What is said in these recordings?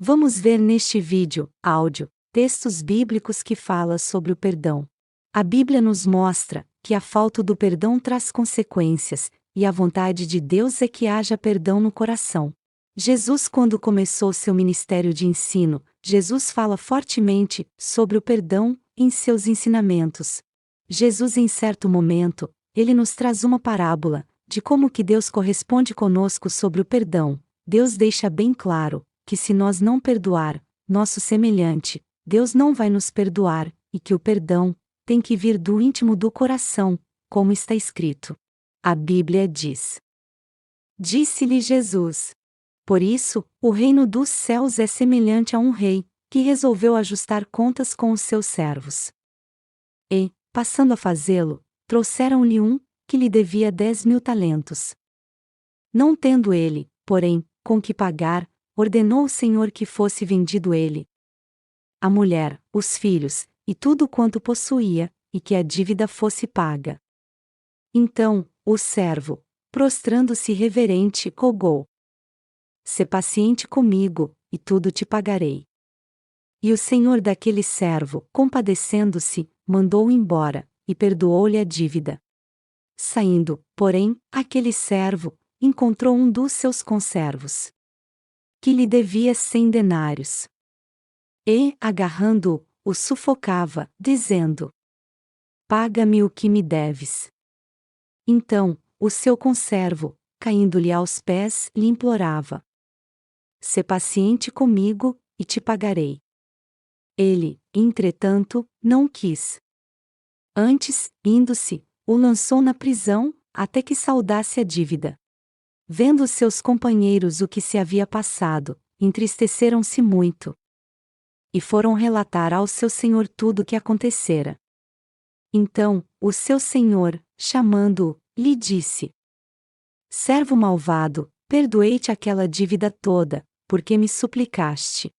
Vamos ver neste vídeo, áudio, textos bíblicos que falam sobre o perdão. A Bíblia nos mostra que a falta do perdão traz consequências, e a vontade de Deus é que haja perdão no coração. Jesus, quando começou seu ministério de ensino, Jesus fala fortemente sobre o perdão em seus ensinamentos. Jesus, em certo momento, ele nos traz uma parábola de como que Deus corresponde conosco sobre o perdão. Deus deixa bem claro que se nós não perdoar nosso semelhante, Deus não vai nos perdoar, e que o perdão tem que vir do íntimo do coração, como está escrito. A Bíblia diz: Disse-lhe Jesus: Por isso, o reino dos céus é semelhante a um rei, que resolveu ajustar contas com os seus servos. E, passando a fazê-lo, trouxeram-lhe um, que lhe devia 10.000 talentos. Não tendo ele, porém, com que pagar, ordenou o Senhor que fosse vendido ele, a mulher, os filhos, e tudo quanto possuía, e que a dívida fosse paga. Então, o servo, prostrando-se reverente, rogou: Sê paciente comigo, e tudo te pagarei. E o senhor daquele servo, compadecendo-se, mandou-o embora, e perdoou-lhe a dívida. Saindo, porém, aquele servo encontrou um dos seus conservos, que lhe devia 100 denários. E, agarrando-o, o sufocava, dizendo: Paga-me o que me deves. Então, o seu conservo, caindo-lhe aos pés, lhe implorava: Sê paciente comigo, e te pagarei. Ele, entretanto, não quis. Antes, indo-se, o lançou na prisão, até que saldasse a dívida. Vendo os seus companheiros o que se havia passado, entristeceram-se muito. E foram relatar ao seu senhor tudo o que acontecera. Então, o seu senhor, chamando-o, lhe disse: Servo malvado, perdoei-te aquela dívida toda, porque me suplicaste.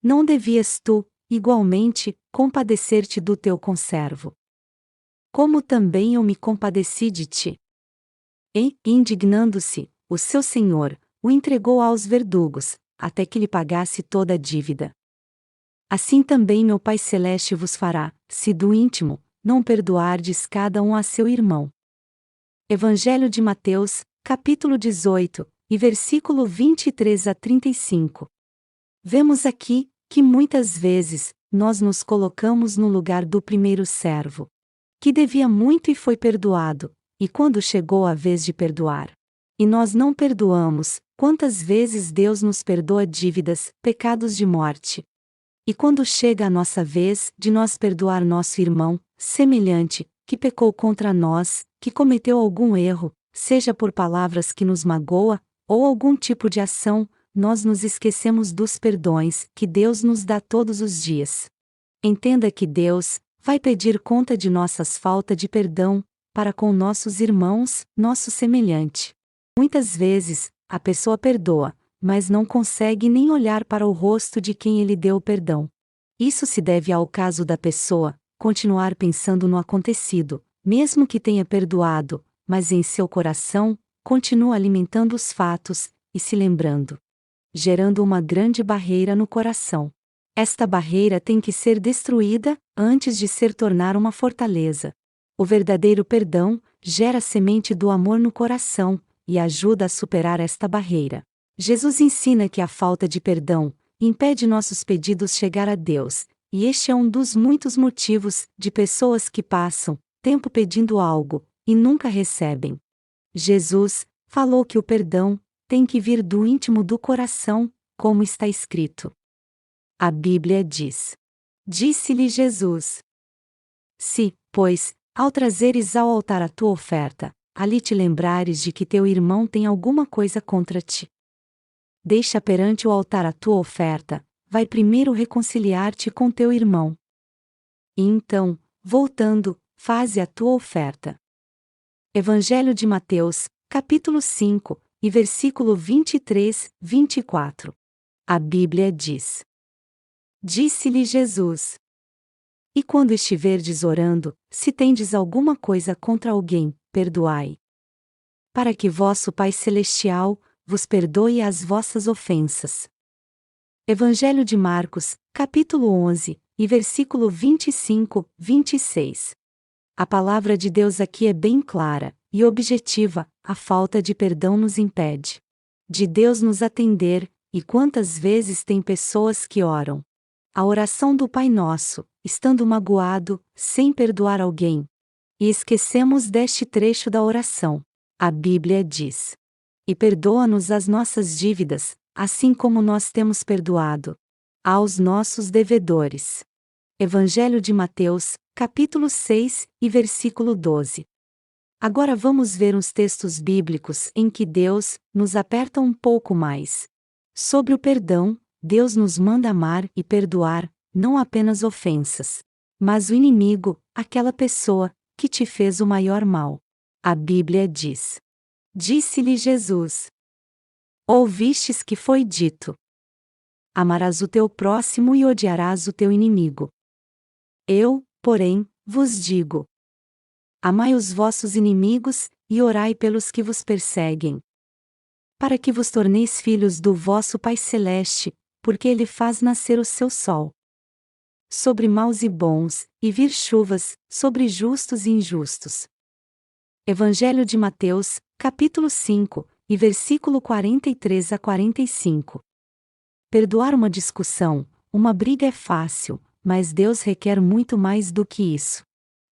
Não devias tu, igualmente, compadecer-te do teu conservo? Como também eu me compadeci de ti? E, indignando-se, o seu senhor o entregou aos verdugos, até que lhe pagasse toda a dívida. Assim também meu Pai Celeste vos fará, se do íntimo não perdoardes cada um a seu irmão. Evangelho de Mateus, capítulo 18, e versículo 23 a 35. Vemos aqui que muitas vezes nós nos colocamos no lugar do primeiro servo, que devia muito e foi perdoado, e quando chegou a vez de perdoar, e nós não perdoamos, quantas vezes Deus nos perdoa dívidas, pecados de morte. E quando chega a nossa vez de nós perdoar nosso irmão, semelhante, que pecou contra nós, que cometeu algum erro, seja por palavras que nos magoa, ou algum tipo de ação, nós nos esquecemos dos perdões que Deus nos dá todos os dias. Entenda que Deus vai pedir conta de nossas faltas de perdão para com nossos irmãos, nosso semelhante. Muitas vezes, a pessoa perdoa, mas não consegue nem olhar para o rosto de quem ele deu o perdão. Isso se deve ao caso da pessoa continuar pensando no acontecido, mesmo que tenha perdoado, mas em seu coração continua alimentando os fatos e se lembrando, gerando uma grande barreira no coração. Esta barreira tem que ser destruída antes de se tornar uma fortaleza. O verdadeiro perdão gera a semente do amor no coração e ajuda a superar esta barreira. Jesus ensina que a falta de perdão impede nossos pedidos chegar a Deus, e este é um dos muitos motivos de pessoas que passam tempo pedindo algo e nunca recebem. Jesus falou que o perdão tem que vir do íntimo do coração, como está escrito. A Bíblia diz: Disse-lhe Jesus: Se, pois, ao trazeres ao altar a tua oferta, ali te lembrares de que teu irmão tem alguma coisa contra ti, deixa perante o altar a tua oferta, vai primeiro reconciliar-te com teu irmão. E então, voltando, faze a tua oferta. Evangelho de Mateus, capítulo 5, e versículo 23, 24. A Bíblia diz: Disse-lhe Jesus: E quando estiverdes orando, se tendes alguma coisa contra alguém, perdoai, para que vosso Pai Celestial vos perdoe as vossas ofensas. Evangelho de Marcos, capítulo 11, e versículo 25, 26. A palavra de Deus aqui é bem clara e objetiva: a falta de perdão nos impede de Deus nos atender, e quantas vezes tem pessoas que oram a oração do Pai Nosso, estando magoado, sem perdoar alguém. E esquecemos deste trecho da oração. A Bíblia diz: E perdoa-nos as nossas dívidas, assim como nós temos perdoado aos nossos devedores. Evangelho de Mateus, capítulo 6, e versículo 12. Agora vamos ver uns textos bíblicos em que Deus nos aperta um pouco mais. Sobre o perdão, Deus nos manda amar e perdoar, não apenas ofensas, mas o inimigo, aquela pessoa que te fez o maior mal. A Bíblia diz: Disse-lhe Jesus: Ouvistes que foi dito: Amarás o teu próximo e odiarás o teu inimigo. Eu, porém, vos digo: Amai os vossos inimigos, e orai pelos que vos perseguem, para que vos torneis filhos do vosso Pai Celeste, porque Ele faz nascer o seu sol sobre maus e bons, e vir chuvas sobre justos e injustos. Evangelho de Mateus, capítulo 5, e versículo 43 a 45. Perdoar uma discussão, uma briga é fácil, mas Deus requer muito mais do que isso.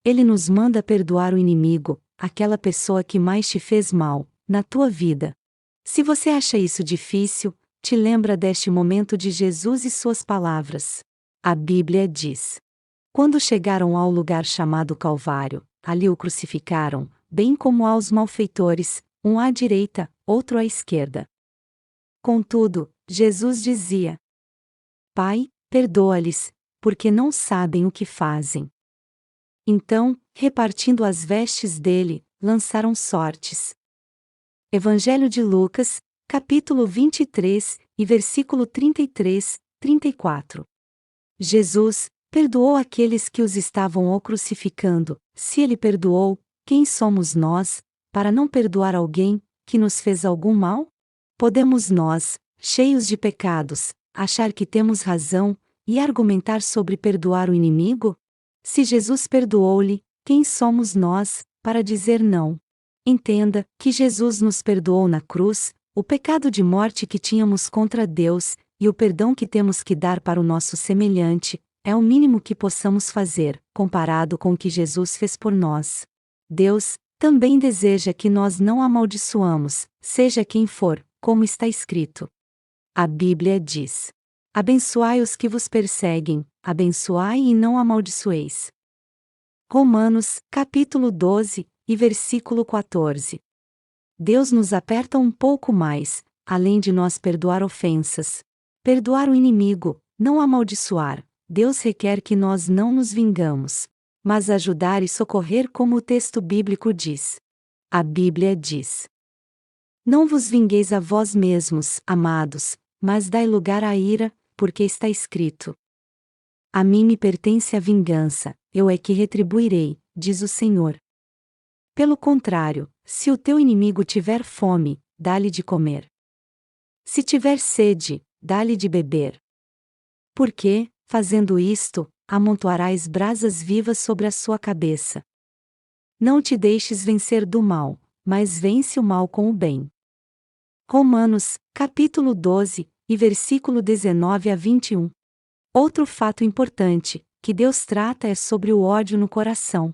Ele nos manda perdoar o inimigo, aquela pessoa que mais te fez mal, na tua vida. Se você acha isso difícil, te lembra deste momento de Jesus e suas palavras. A Bíblia diz: Quando chegaram ao lugar chamado Calvário, ali o crucificaram, bem como aos malfeitores, um à direita, outro à esquerda. Contudo, Jesus dizia: Pai, perdoa-lhes, porque não sabem o que fazem. Então, repartindo as vestes dele, lançaram sortes. Evangelho de Lucas, capítulo 23, e versículo 33, 34. Jesus perdoou aqueles que os estavam o crucificando. Se ele perdoou, quem somos nós, para não perdoar alguém que nos fez algum mal? Podemos nós, cheios de pecados, achar que temos razão e argumentar sobre perdoar o inimigo? Se Jesus perdoou-lhe, quem somos nós, para dizer não? Entenda que Jesus nos perdoou na cruz, o pecado de morte que tínhamos contra Deus, e o perdão que temos que dar para o nosso semelhante, é o mínimo que possamos fazer, comparado com o que Jesus fez por nós. Deus também deseja que nós não amaldiçoamos, seja quem for, como está escrito. A Bíblia diz: Abençoai os que vos perseguem, abençoai e não amaldiçoeis. Romanos, capítulo 12, e versículo 14. Deus nos aperta um pouco mais, além de nós perdoar ofensas, perdoar o inimigo, não amaldiçoar. Deus requer que nós não nos vingamos, mas ajudar e socorrer, como o texto bíblico diz. A Bíblia diz: Não vos vingueis a vós mesmos, amados, mas dai lugar à ira, porque está escrito: A mim me pertence a vingança, eu é que retribuirei, diz o Senhor. Pelo contrário, se o teu inimigo tiver fome, dá-lhe de comer. Se tiver sede, dá-lhe de beber. Porque, fazendo isto, amontoarás brasas vivas sobre a sua cabeça. Não te deixes vencer do mal, mas vence o mal com o bem. Romanos, capítulo 12, e versículo 19 a 21. Outro fato importante, que Deus trata é sobre o ódio no coração.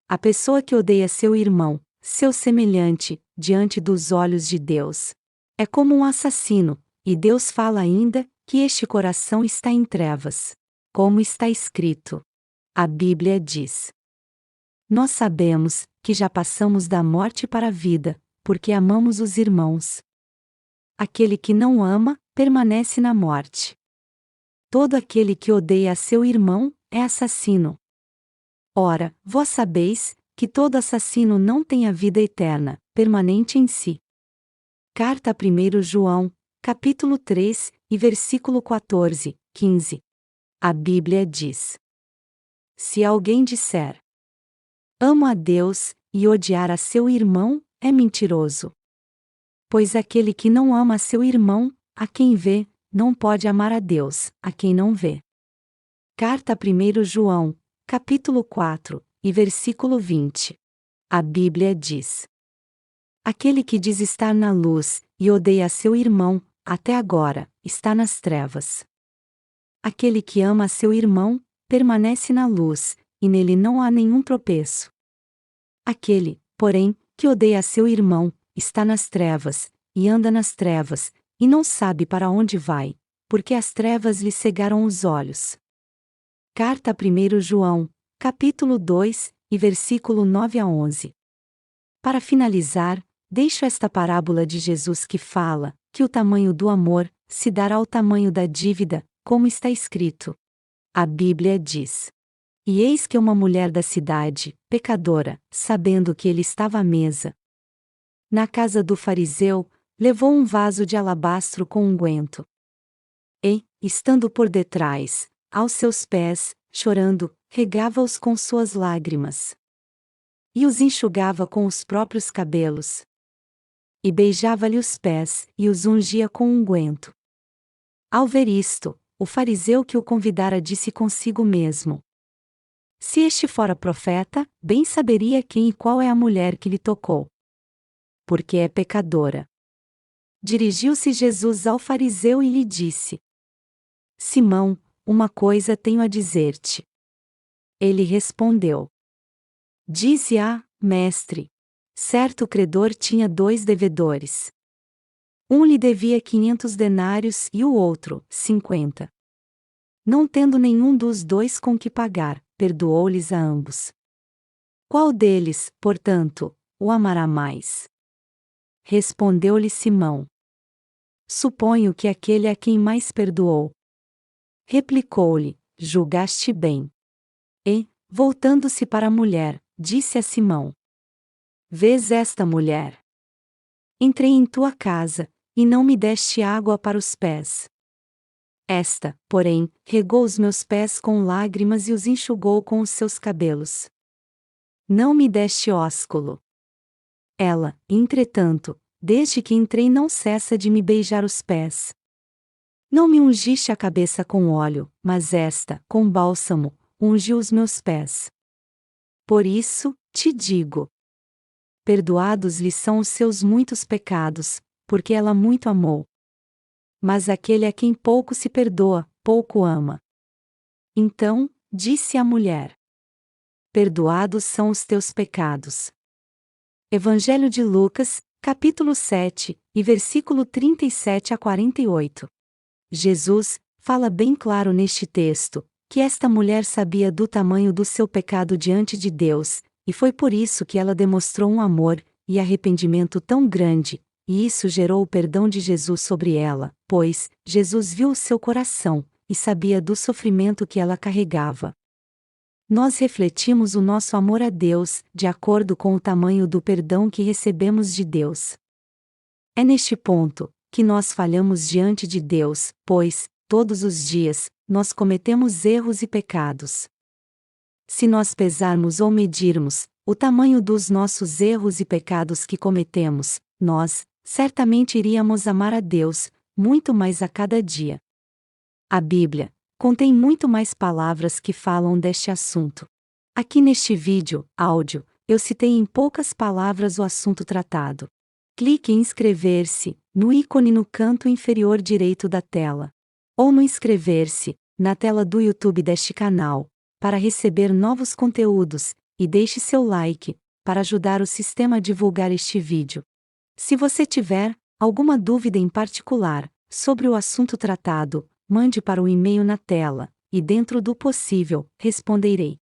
A pessoa que odeia seu irmão, seu semelhante, diante dos olhos de Deus, é como um assassino, e Deus fala ainda que este coração está em trevas. Como está escrito. A Bíblia diz: Nós sabemos que já passamos da morte para a vida, porque amamos os irmãos. Aquele que não ama, permanece na morte. Todo aquele que odeia a seu irmão, é assassino. Ora, vós sabeis que todo assassino não tem a vida eterna, permanente em si. Carta a 1 João, capítulo 3, e versículo 14, 15. A Bíblia diz: Se alguém disser: Amo a Deus, e odiar a seu irmão, é mentiroso. Pois aquele que não ama a seu irmão, a quem vê, não pode amar a Deus, a quem não vê. Carta a 1 João, capítulo 4, e versículo 20. A Bíblia diz: Aquele que diz estar na luz, e odeia seu irmão, até agora, está nas trevas. Aquele que ama a seu irmão, permanece na luz, e nele não há nenhum tropeço. Aquele, porém, que odeia a seu irmão, está nas trevas, e anda nas trevas, e não sabe para onde vai, porque as trevas lhe cegaram os olhos. Carta a 1 João, capítulo 2, e versículo 9 a 11. Para finalizar, deixo esta parábola de Jesus que fala que o tamanho do amor se dará ao tamanho da dívida, como está escrito. A Bíblia diz: E eis que uma mulher da cidade, pecadora, sabendo que ele estava à mesa na casa do fariseu, levou um vaso de alabastro com unguento. E, estando por detrás, aos seus pés, chorando, regava-os com suas lágrimas. E os enxugava com os próprios cabelos. E beijava-lhe os pés, e os ungia com unguento. Ao ver isto, o fariseu que o convidara disse consigo mesmo: Se este fora profeta, bem saberia quem e qual é a mulher que lhe tocou, porque é pecadora. Dirigiu-se Jesus ao fariseu e lhe disse: Simão, uma coisa tenho a dizer-te. Ele respondeu: Dize mestre. Certo credor tinha 2 devedores. Um lhe devia 500 denários e o outro, 50. Não tendo nenhum dos 2 com que pagar, perdoou-lhes a ambos. Qual deles, portanto, o amará mais? Respondeu-lhe Simão: Suponho que aquele a quem mais perdoou. Replicou-lhe: Julgaste bem. E, voltando-se para a mulher, disse a Simão: Vês esta mulher? Entrei em tua casa, e não me deste água para os pés. Esta, porém, regou os meus pés com lágrimas e os enxugou com os seus cabelos. Não me deste ósculo. Ela, entretanto, desde que entrei não cessa de me beijar os pés. Não me ungiste a cabeça com óleo, mas esta, com bálsamo, ungiu os meus pés. Por isso, te digo: perdoados lhe são os seus muitos pecados, porque ela muito amou. Mas aquele a quem pouco se perdoa, pouco ama. Então, disse a mulher: Perdoados são os teus pecados. Evangelho de Lucas, capítulo 7, e versículo 37 a 48. Jesus fala bem claro neste texto que esta mulher sabia do tamanho do seu pecado diante de Deus, e foi por isso que ela demonstrou um amor e arrependimento tão grande, e isso gerou o perdão de Jesus sobre ela, pois Jesus viu o seu coração e sabia do sofrimento que ela carregava. Nós refletimos o nosso amor a Deus, de acordo com o tamanho do perdão que recebemos de Deus. É neste ponto que nós falhamos diante de Deus, pois, todos os dias, nós cometemos erros e pecados. Se nós pesarmos ou medirmos o tamanho dos nossos erros e pecados que cometemos, nós, certamente iríamos amar a Deus, muito mais a cada dia. A Bíblia contém muito mais palavras que falam deste assunto. Aqui neste áudio, eu citei em poucas palavras o assunto tratado. Clique em inscrever-se, no ícone no canto inferior direito da tela. Ou no inscrever-se, na tela do YouTube deste canal, para receber novos conteúdos, e deixe seu like, para ajudar o sistema a divulgar este vídeo. Se você tiver alguma dúvida em particular sobre o assunto tratado, mande para o e-mail na tela, e dentro do possível, responderei.